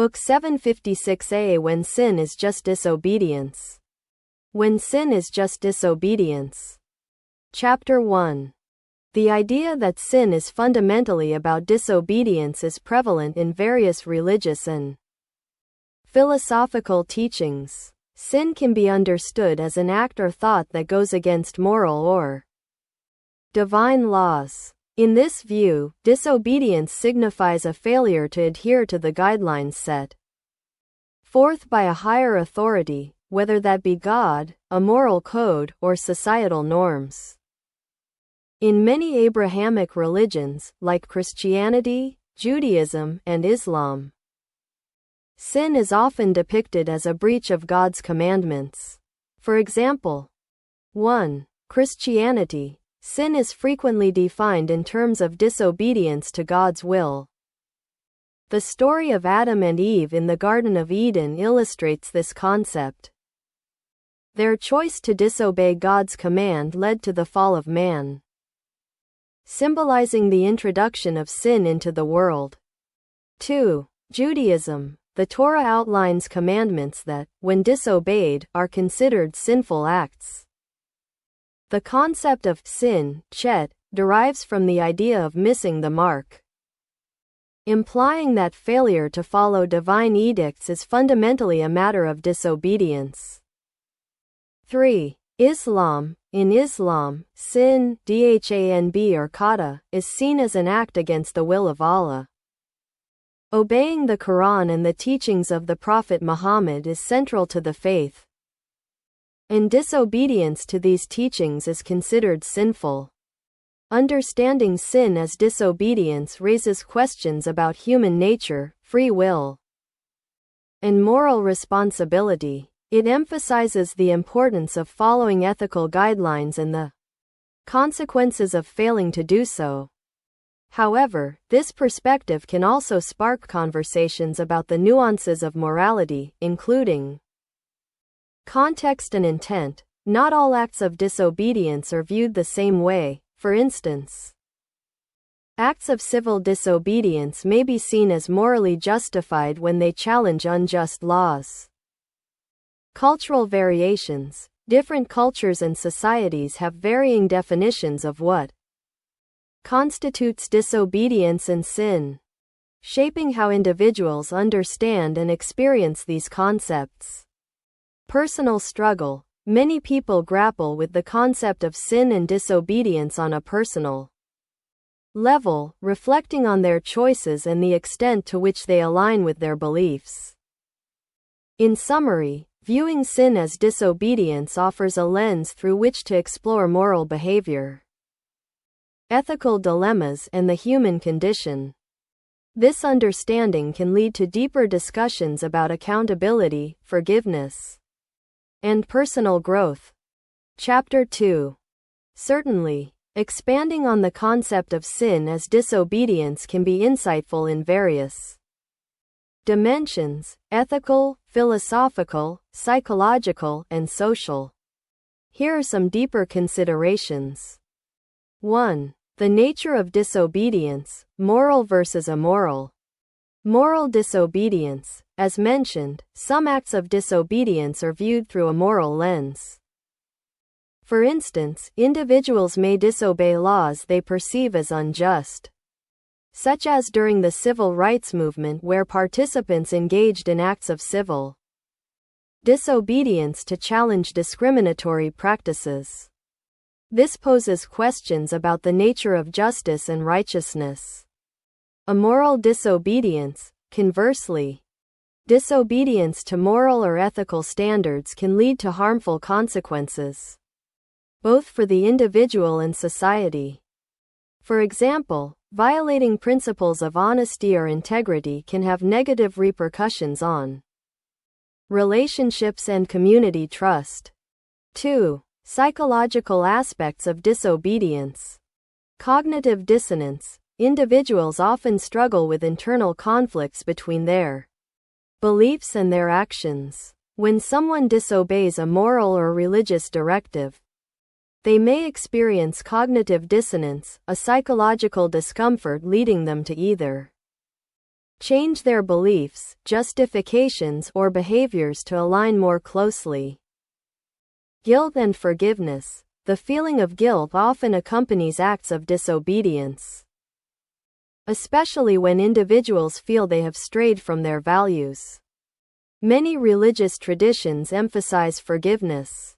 Book 756a. When sin is just disobedience. When sin is just disobedience. Chapter 1. The idea that sin is fundamentally about disobedience is prevalent in various religious and philosophical teachings. Sin can be understood as an act or thought that goes against moral or divine laws. In this view, disobedience signifies a failure to adhere to the guidelines set forth by a higher authority, whether that be God, a moral code, or societal norms. In many Abrahamic religions, like Christianity, Judaism, and Islam, sin is often depicted as a breach of God's commandments. For example, 1. Christianity. Sin is frequently defined in terms of disobedience to God's will. The story of Adam and Eve in the Garden of Eden illustrates this concept. Their choice to disobey God's command led to the fall of man, symbolizing the introduction of sin into the world. 2. Judaism. The Torah outlines commandments that, when disobeyed, are considered sinful acts. The concept of sin, chet, derives from the idea of missing the mark, implying that failure to follow divine edicts is fundamentally a matter of disobedience. 3. Islam. In Islam, sin, dhanb or kata, is seen as an act against the will of Allah. Obeying the Quran and the teachings of the Prophet Muhammad is central to the faith, and disobedience to these teachings is considered sinful. Understanding sin as disobedience raises questions about human nature, free will, and moral responsibility. It emphasizes the importance of following ethical guidelines and the consequences of failing to do so. However, this perspective can also spark conversations about the nuances of morality, including context and intent. Not all acts of disobedience are viewed the same way. For instance, acts of civil disobedience may be seen as morally justified when they challenge unjust laws. Cultural variations. Different cultures and societies have varying definitions of what constitutes disobedience and sin, shaping how individuals understand and experience these concepts. Personal struggle. Many people grapple with the concept of sin and disobedience on a personal level, reflecting on their choices and the extent to which they align with their beliefs. In summary, viewing sin as disobedience offers a lens through which to explore moral behavior, ethical dilemmas, and the human condition. This understanding can lead to deeper discussions about accountability, forgiveness, and personal growth. Chapter 2. Certainly, expanding on the concept of sin as disobedience can be insightful in various dimensions: ethical, philosophical, psychological, and social. Here are some deeper considerations. 1. The nature of disobedience, moral versus immoral. Moral disobedience. As mentioned, some acts of disobedience are viewed through a moral lens. For instance, individuals may disobey laws they perceive as unjust, such as during the civil rights movement where participants engaged in acts of civil disobedience to challenge discriminatory practices. This poses questions about the nature of justice and righteousness. Immoral disobedience, conversely. Disobedience to moral or ethical standards can lead to harmful consequences, both for the individual and society. For example, violating principles of honesty or integrity can have negative repercussions on relationships and community trust. 2. Psychological aspects of disobedience. Cognitive dissonance. Individuals often struggle with internal conflicts between their beliefs and their actions. When someone disobeys a moral or religious directive, they may experience cognitive dissonance, a psychological discomfort leading them to either change their beliefs, justifications, or behaviors to align more closely. Guilt and forgiveness. The feeling of guilt often accompanies acts of disobedience, especially when individuals feel they have strayed from their values. Many religious traditions emphasize forgiveness,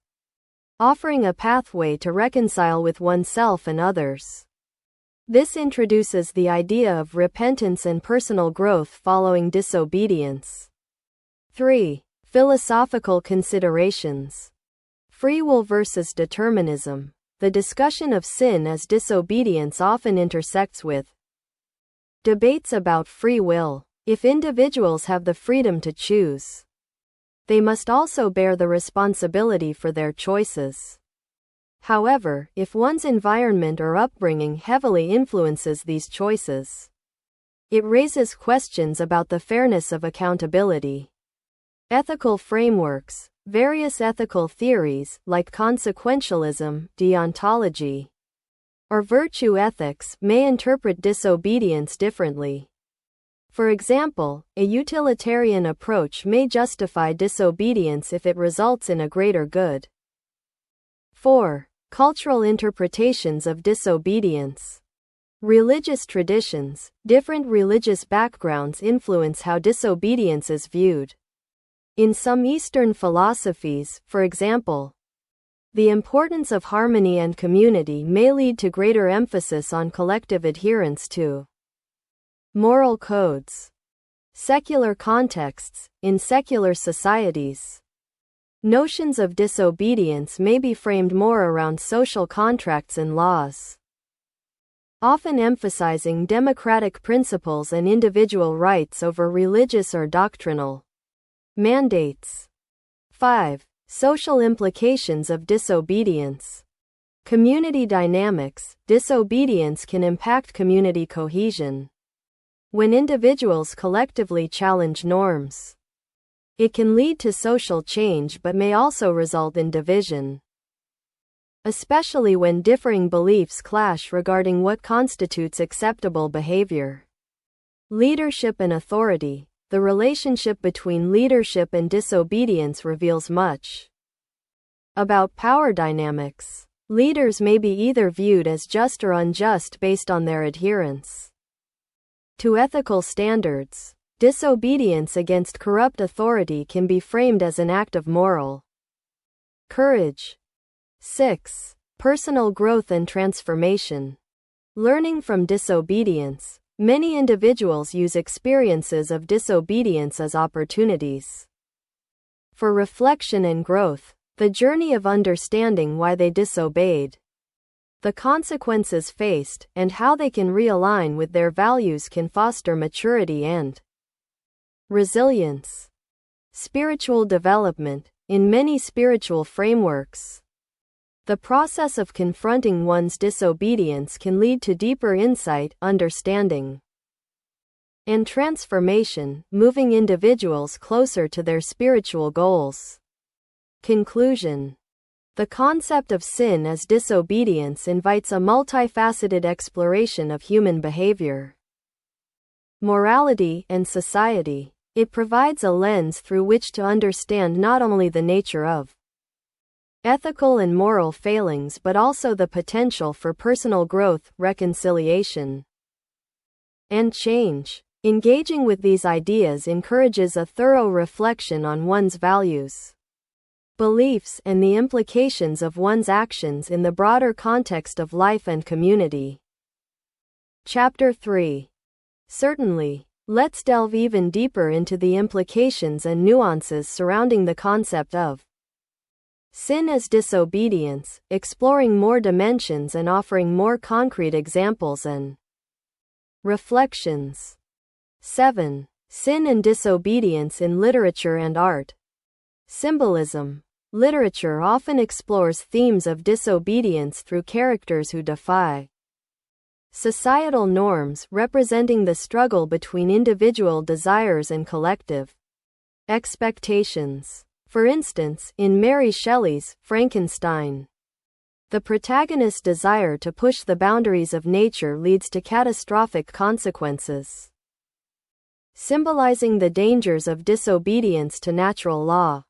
offering a pathway to reconcile with oneself and others. This introduces the idea of repentance and personal growth following disobedience. 3. Philosophical considerations. Free will versus determinism. The discussion of sin as disobedience often intersects with debates about free will. If individuals have the freedom to choose, they must also bear the responsibility for their choices. However, if one's environment or upbringing heavily influences these choices, it raises questions about the fairness of accountability. Ethical frameworks. Various ethical theories, like consequentialism, deontology, or virtue ethics, may interpret disobedience differently. For example, a utilitarian approach may justify disobedience if it results in a greater good. 4. Cultural interpretations of disobedience. Religious traditions. Different religious backgrounds influence how disobedience is viewed. In some Eastern philosophies, for example, the importance of harmony and community may lead to greater emphasis on collective adherence to moral codes. Secular contexts. In secular societies, notions of disobedience may be framed more around social contracts and laws, often emphasizing democratic principles and individual rights over religious or doctrinal mandates. 5. Social implications of disobedience. Community dynamics. Disobedience can impact community cohesion. When individuals collectively challenge norms, it can lead to social change but may also result in division, especially when differing beliefs clash regarding what constitutes acceptable behavior. Leadership and authority. The relationship between leadership and disobedience reveals much about power dynamics. Leaders may be either viewed as just or unjust based on their adherence to ethical standards. Disobedience against corrupt authority can be framed as an act of moral courage. 6. Personal growth and transformation. Learning from disobedience. Many individuals use experiences of disobedience as opportunities for reflection and growth. The journey of understanding why they disobeyed, the consequences faced, and how they can realign with their values can foster maturity and resilience. Spiritual development. In many spiritual frameworks, the process of confronting one's disobedience can lead to deeper insight, understanding, and transformation, moving individuals closer to their spiritual goals. Conclusion. The concept of sin as disobedience invites a multifaceted exploration of human behavior, morality, and society. It provides a lens through which to understand not only the nature of ethical and moral failings but also the potential for personal growth, reconciliation, and change. Engaging with these ideas encourages a thorough reflection on one's values, beliefs, and the implications of one's actions in the broader context of life and community. Chapter 3. Certainly. Let's delve even deeper into the implications and nuances surrounding the concept of sin as disobedience, exploring more dimensions and offering more concrete examples and reflections. 7. Sin and disobedience in literature and art. Symbolism. Literature often explores themes of disobedience through characters who defy societal norms, representing the struggle between individual desires and collective expectations. For instance, in Mary Shelley's Frankenstein, the protagonist's desire to push the boundaries of nature leads to catastrophic consequences. symbolizing the dangers of disobedience to natural law.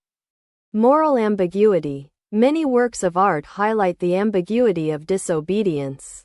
Moral ambiguity. Many works of art highlight the ambiguity of disobedience.